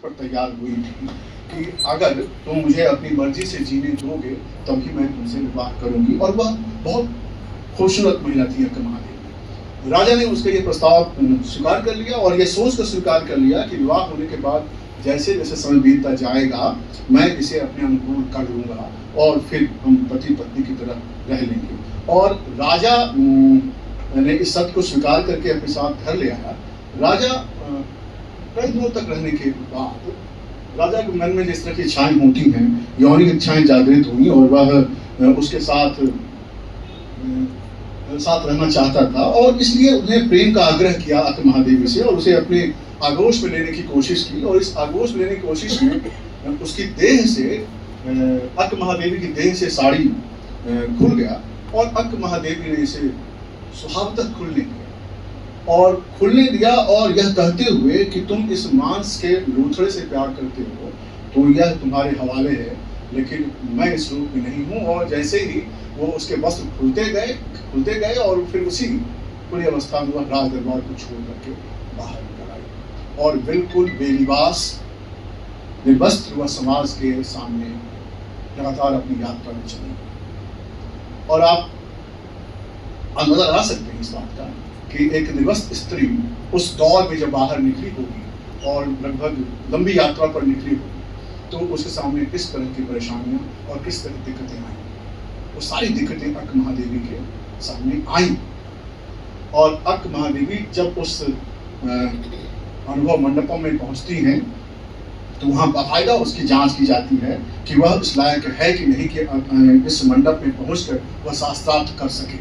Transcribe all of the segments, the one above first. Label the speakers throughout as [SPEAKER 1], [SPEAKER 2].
[SPEAKER 1] पर तैयार हुई थी कि अगर तुम मुझे अपनी मर्जी से जीने दोगे तभी मैं तुमसे विवाह करूंगी। और वह बहुत खूबसूरत महिला थी अक्क महादेवी। राजा ने उसका ये प्रस्ताव स्वीकार कर लिया और ये सोच कर स्वीकार कर लिया कि विवाह होने के बाद जैसे जैसे समय बीतता जाएगा मैं इसे अपने अनुकूल कर लूँगा और फिर हम पति पत्नी की तरह रह लेंगे। और राजा ने इस सत्य को स्वीकार करके अपने साथ घर ले आया। राजा कई दिनों तक रहने के बाद राजा के मन में जिस तरह की इच्छाएं होती हैं, यौनिक इच्छाएं जागृत हुई और वह उसके साथ रहना चाहता था और इसलिए उन्हें प्रेम का आग्रह किया अक्क महादेवी से और उसे अपने आगोश में लेने की कोशिश की। और इस आगोश में लेने की कोशिश में उसकी देह से अक्क महादेवी की देह से साड़ी खुल गया और अक्क महादेवी ने इसे सुहावतक खुलने दिया और यह कहते हुए कि तुम इस मांस के लूथड़े से प्यार करते हो तो यह तुम्हारे हवाले है, लेकिन मैं इस रूप में नहीं हूँ। और जैसे ही वो उसके वस्त्र खुलते गए और फिर उसी पूरी अवस्था में वह राज दरबार को छोड़ करके बाहर निकल आई और बिल्कुल बेलिबास निर्वस्त्र वह समाज के सामने लगातार अपनी यात्रा में चली। और आप अंदाजा लगा सकते हैं इस बात का कि एक निर्वस्त्र स्त्री उस दौर में जब बाहर निकली होगी और लगभग लंबी यात्रा पर निकली होगी तो उसके सामने किस तरह की परेशानियां और किस तरह की दिक्कतें आई। वो सारी दिक्कतें अक्क महादेवी के सामने आई और अक्क महादेवी जब उस अनुभव मंडपों में पहुंचती हैं तो वहाँ बाकायदा उसकी जांच की जाती है कि वह इस लायक है कि नहीं कि इस मंडप में पहुंचकर वह शास्त्रार्थ कर सके।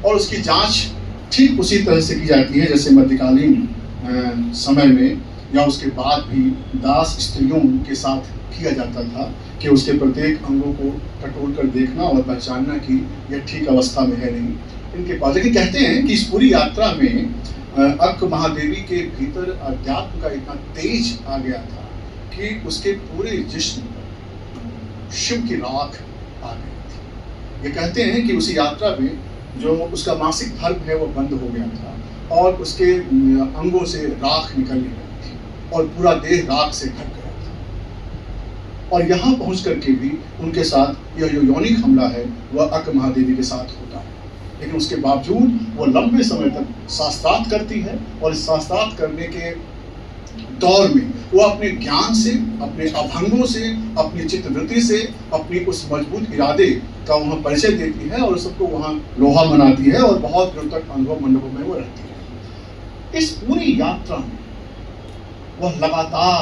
[SPEAKER 1] और उसकी जांच ठीक उसी तरह से की जाती है जैसे मध्यकालीन समय में या उसके बाद भी दास स्त्रियों के साथ किया जाता था कि उसके प्रत्येक अंगों को टटोल कर देखना और पहचानना कि यह ठीक अवस्था में है नहीं इनके पास। लेकिन कहते हैं कि इस पूरी यात्रा में अक्क महादेवी के भीतर अध्यात्म का इतना तेज आ गया था कि उसके पूरे जिस्म पर शिव की राख आ गई थी। ये कहते हैं कि उसी यात्रा में जो उसका मासिक धर्म है वो बंद हो गया था और उसके अंगों से राख निकलने लगी थी और पूरा देह राख से ढक गया था। और यहाँ पहुँच करके भी उनके साथ यह जो यौनिक हमला है वह अक्क महादेवी के साथ होता है। लेकिन उसके बावजूद वो लंबे समय तक शास्त्रार्थ करती है और इस शास्त्रार्थ करने के दौर में वो अपने ज्ञान से, अपने अभंगों से, अपनी चित्तवृत्ति से, अपनी उस मजबूत इरादे का वहाँ परिचय देती है और सबको वहाँ लोहा मनाती है और बहुत दिनों तक अनुभव मंडपों में वो रहती है। इस पूरी यात्रा में वह लगातार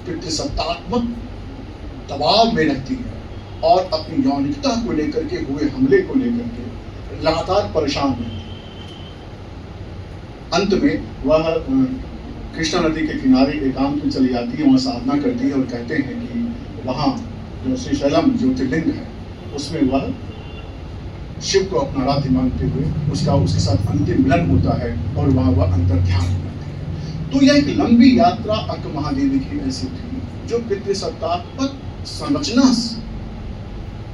[SPEAKER 1] पितृसत्तात्मक दबाव में रहती है और अपनी यौनिकता को लेकर के हुए हमले को लेकर के लगातार परेशान रहती है। अंत में वह कृष्णा नदी के किनारे एकांत में चली जाती है, वहाँ साधना करती है और कहते हैं कि वहाँ जो श्रीशैलम ज्योतिर्लिंग है उसमें वह शिव को अपना आराध्य मानते हुए उसके साथ अंतिम मिलन होता है और वहाँ वह अंतर ध्यान करती है। तो यह एक लंबी यात्रा अक्क महादेवी की ऐसी थी जो पितृसत्तात्मक संरचना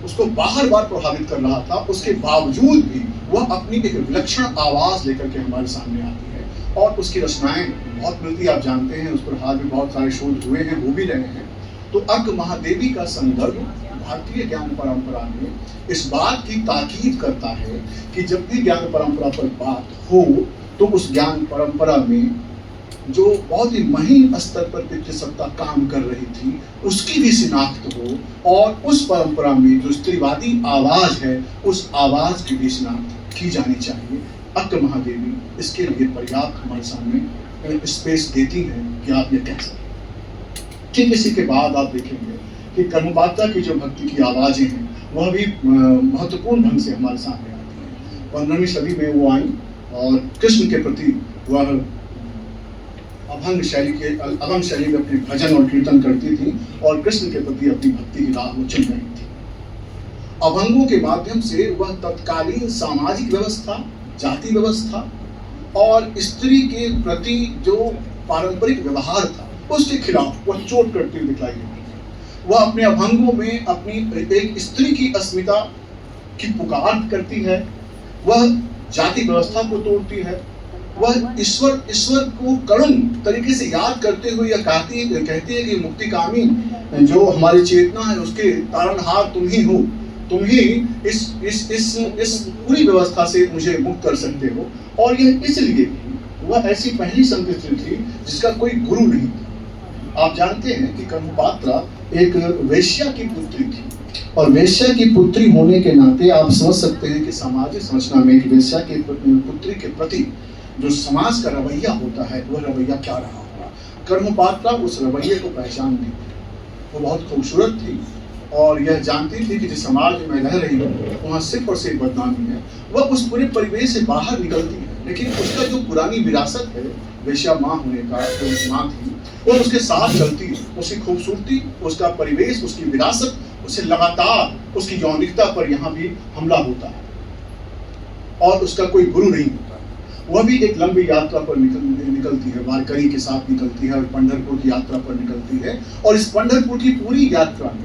[SPEAKER 1] उसको बार बार प्रभावित कर रहा था। उसके बावजूद भी वह अपनी एक विलक्षण आवाज लेकर के हमारे सामने आती है और उसकी रचनाएं बहुत मिलती, आप जानते हैं, उस पर हाल में बहुत सारे शोध हुए हैं, हो भी रहे हैं। तो अक्क महादेवी का संदर्भ भारतीय ज्ञान परंपरा में इस बात की ताकीद करता है कि जब भी ज्ञान परंपरा पर बात हो तो उस ज्ञान परंपरा में जो बहुत ही महीन स्तर पर पितृसत्ता काम कर रही थी उसकी भी शिनाख्त हो और उस परंपरा में जो स्त्रीवादी आवाज है उस आवाज की भी शिनाख्त की जानी चाहिए। अक्क महादेवी इसके लिए पर्याप्त हमारे सामने स्पेस देती है कि आप ये कह सकें। ठीक इसी के बाद आप देखेंगे कि कर्मपाता की जो भक्ति की आवाजें हैं वह भी महत्वपूर्ण ढंग से हमारे सामने आती हैं। 15वीं सदी में वो आई और कृष्ण के प्रति वह अभंग शैली में अपने भजन और कीर्तन करती थी और कृष्ण के प्रति अपनी भक्ति की राह चुन रही थी। अभंगों के माध्यम से वह तत्कालीन सामाजिक व्यवस्था, जाति व्यवस्था और स्त्री के प्रति जो पारंपरिक व्यवहार था उसके खिलाफ वह चोट करती हुई दिखाई देती है। वह अपने अभंगों में अपनी एक स्त्री की अस्मिता की पुकार करती है, वह जाति व्यवस्था को तोड़ती है वह ईश्वर को करुण तरीके से याद करते हुए यह कहती है कि मुक्तिकामी जो हमारी चेतना है उसके तारणहार तुम ही हो, तुम ही इस पूरी व्यवस्था से मुझे मुक्त कर सकते हो। और यह इसलिए कि वह ऐसी पहली संत स्त्री थी जिसका कोई गुरु नहीं था। आप जानते हैं कि कर्मपात्रा एक वेश्या की पुत्री थी, और वेश्या की पुत्री होने के नाते आप समझ सकते हैं कि सामाजिक संरचना में एक वेश्या की पुत्री के प्रति जो समाज का रवैया होता है वह रवैया क्या रहा होगा। कर्मपात्रा उस रवैये को पहचान नहीं थी। वो बहुत खूबसूरत थी और यह जानती थी कि जिस समाज में रह रही हूँ वहाँ सिर्फ और सिर्फ बदनामी है। वह उस पूरे परिवेश से बाहर निकलती है, लेकिन उसका जो पुरानी विरासत है वेश्या माँ होने का, जो माँ थी वो उसके साथ चलती है। उसकी खूबसूरती, उसका परिवेश, उसकी विरासत उसे लगातार उसकी यौनिकता पर यहाँ भी हमला होता है, और उसका कोई गुरु नहीं होता। वह भी एक लंबी यात्रा पर निकलती है, वारकरी के साथ निकलती है और पंढरपुर की यात्रा पर निकलती है। और इस पंढरपुर की पूरी यात्रा में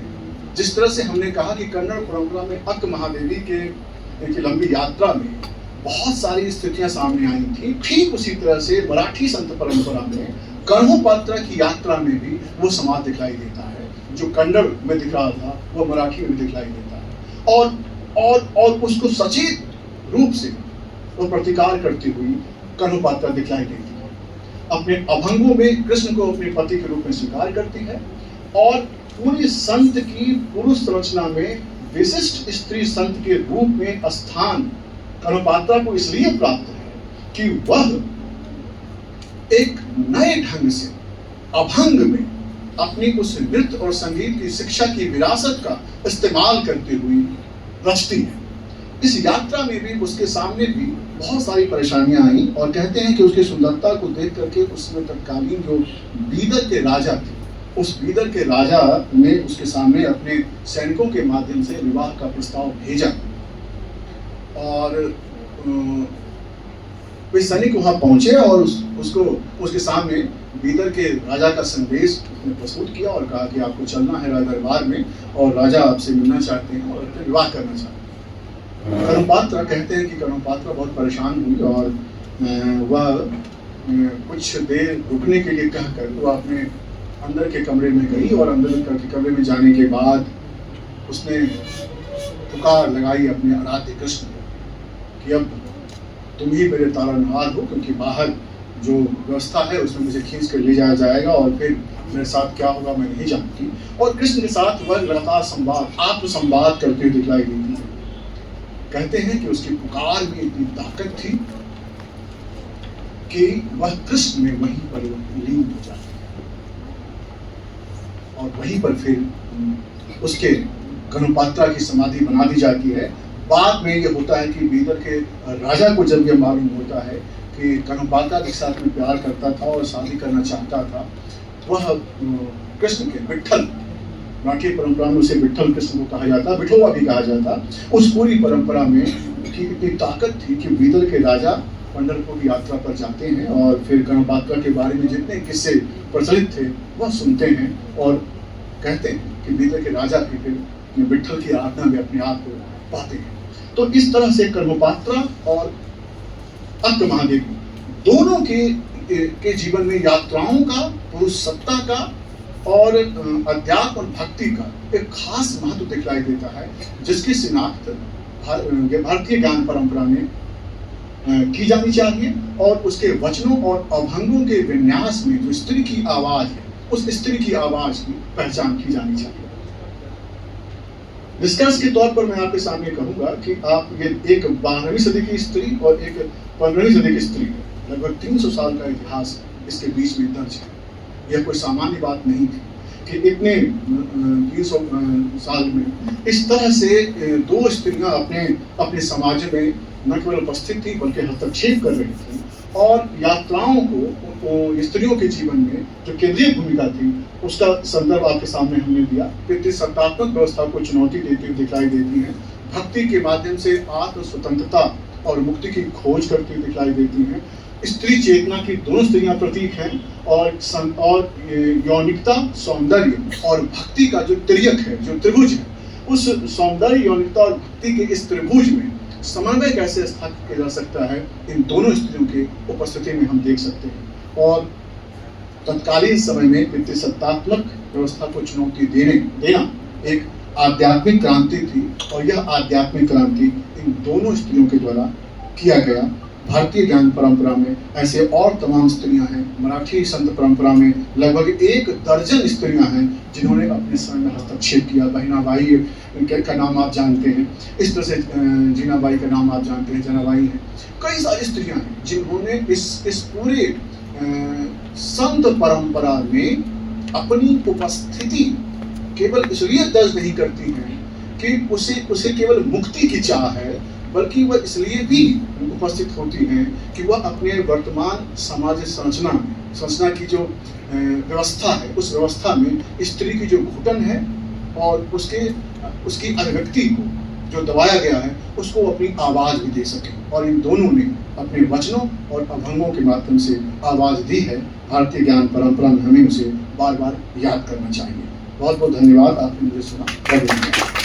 [SPEAKER 1] जिस तरह से हमने कहा कि कन्नड़ परंपरा में अक्क महादेवी के लंबी यात्रा में बहुत सारी स्थितियां सामने आई थी, ठीक उसी तरह से मराठी संत परंपरा में कर्मपात्रा की यात्रा में भी वो समाज दिखलाई देता है। जो कन्नड़ में दिख रहा था वो मराठी में दिखलाई देता है, और उसको सचेत रूप से वो प्रतिकार करती हुई कर्मपात्रा दिखलाई देती है। अपने अभंगों में कृष्ण को अपने पति के रूप में स्वीकार करती है, और पूरी संत की पुरुष संरचना में विशिष्ट स्त्री संत के रूप में स्थान कर्मपात्रा को इसलिए प्राप्त है कि वह एक नए ढंग से अभंग में अपनी उस नृत्य और संगीत की शिक्षा की विरासत का इस्तेमाल करते हुए रचती है। इस यात्रा में भी उसके सामने भी बहुत सारी परेशानियां आई, और कहते हैं कि उसकी सुंदरता को देख करके उसमें तत्कालीन जो बीदर के राजा थे, उस बीदर के राजा ने उसके सामने अपने सैनिकों के माध्यम से विवाह का प्रस्ताव भेजा। और वे सैनिक वहां पहुंचे और उसके सामने बीदर के राजा का संदेश उसने प्रस्तुत किया और कहा कि आपको चलना है राज दरबार में, और राजा आपसे मिलना चाहते हैं और फिर विवाह करना चाहते हैं। कर्मपात्रा कहते हैं कि कर्मपात्रा बहुत परेशान हुई, और वह कुछ देर रुकने के लिए कहकर वह अपने अंदर के कमरे में गई, और अंदर के कमरे में जाने के बाद उसने पुकार लगाई अपने आराध्य कृष्ण को कि अब तुम ही मेरे तारणहार हो, क्योंकि बाहर जो व्यवस्था है उसमें मुझे खींच कर ले जाया जाएगा और फिर मेरे साथ क्या होगा मैं नहीं जानती। और कृष्ण के साथ वह लगातार संवाद, आत्मसंवाद करते हुए दिखलाई देती है। कहते हैं कि उसकी पुकार में इतनी ताकत थी कि वह कृष्ण में वहीं पर लीन हो जाती है, और वहीं पर फिर उसके कर्मपात्रा की समाधि बना दी जाती है। बाद में यह होता है कि बीदर के राजा को जब यह मालूम होता है कि कर्मपात्रा के साथ में प्यार करता था और शादी करना चाहता था, वह कृष्ण के विट्ठल, मराठी परंपरा में उसे विट्ठल कृष्ण को कहा जाता, विठोबा भी कहा जाता, उस पूरी परंपरा में इतनी ताकत थी कि बीदर के राजा पंढरपुर की यात्रा पर जाते हैं और फिर कर्मपात्रा के बारे में जितने किस्से प्रचलित थे वह सुनते हैं, और कहते हैं कि बीदर के राजा भी फिर विट्ठल की आराधना में अपने आप को पाते हैं। तो इस तरह से कर्मपात्रा और अक्क महादेवी दोनों के जीवन में यात्राओं का, पुरुष सत्ता का और अध्यात्म और भक्ति का एक खास महत्व दिखलाई देता है, जिसकी शिनाख्त भारतीय ज्ञान परंपरा में की जानी चाहिए, और उसके वचनों और अभंगों के विन्यास में जो स्त्री की आवाज है उस स्त्री की आवाज की पहचान की जानी चाहिए। निष्कर्ष के तौर पर मैं आपके सामने कहूंगा कि आप ये एक 12वीं सदी की स्त्री और एक 15वीं सदी की स्त्री है, लगभग 300 साल का इतिहास इसके बीच में दर्ज है। यह कोई सामान्य बात नहीं थी कि इतने 300 साल में इस तरह से दो स्त्रियां अपने समाज में न केवल उपस्थित थी बल्कि हस्तक्षेप कर रही थी, और यात्राओं को स्त्रियों के जीवन में जो केंद्रीय भूमिका थी उसका संदर्भ आपके सामने हमने दिया। कितनी सत्तात्मक व्यवस्था को चुनौती देती हुई दिखलाई देती है, भक्ति के माध्यम से आत्म स्वतंत्रता और मुक्ति की खोज करती हुई दिखलाई देती हैं। स्त्री चेतना की दोनों स्त्रियां प्रतीक हैं, और यौनिकता, सौंदर्य और भक्ति का जो त्रियक है, जो त्रिभुज है, उस सौंदर्य, यौनिकता और भक्ति के इस त्रिभुज में समन्वय कैसे स्थापित किया जा सकता है, इन दोनों स्त्रियों के उपस्थिति में हम देख सकते हैं। और तत्कालीन समय में पितृसत्तात्मक व्यवस्था को चुनौती देना एक आध्यात्मिक क्रांति थी, और यह आध्यात्मिक क्रांति इन दोनों स्त्रियों के द्वारा किया गया। भारतीय ज्ञान परंपरा में ऐसे और तमाम स्त्रियां हैं। मराठी संत परंपरा में लगभग 1 दर्जन स्त्रियां हैं जिन्होंने अपने समय में हस्तक्षेप किया। बहिनाबाई का नाम आप जानते हैं, इस तरह से जीनाबाई का नाम आप जानते हैं, जनाबाई हैं। कई सारी स्त्रियां हैं जिन्होंने इस पूरे संत परंपरा में अपनी उपस्थिति केवल इसलिए दर्ज नहीं करती हैं कि उसे केवल मुक्ति की चाह है, बल्कि वह इसलिए भी उपस्थित होती हैं कि वह अपने वर्तमान समाज संरचना की जो व्यवस्था है, उस व्यवस्था में स्त्री की जो घुटन है और उसकी अभिव्यक्ति को जो दबाया गया है, उसको अपनी आवाज़ भी दे सके। और इन दोनों ने अपने वचनों और अभंगों के माध्यम से आवाज़ दी है। भारतीय ज्ञान परंपरा में हमें उसे बार बार याद करना चाहिए। बहुत बहुत धन्यवाद, आपने मुझे सुना।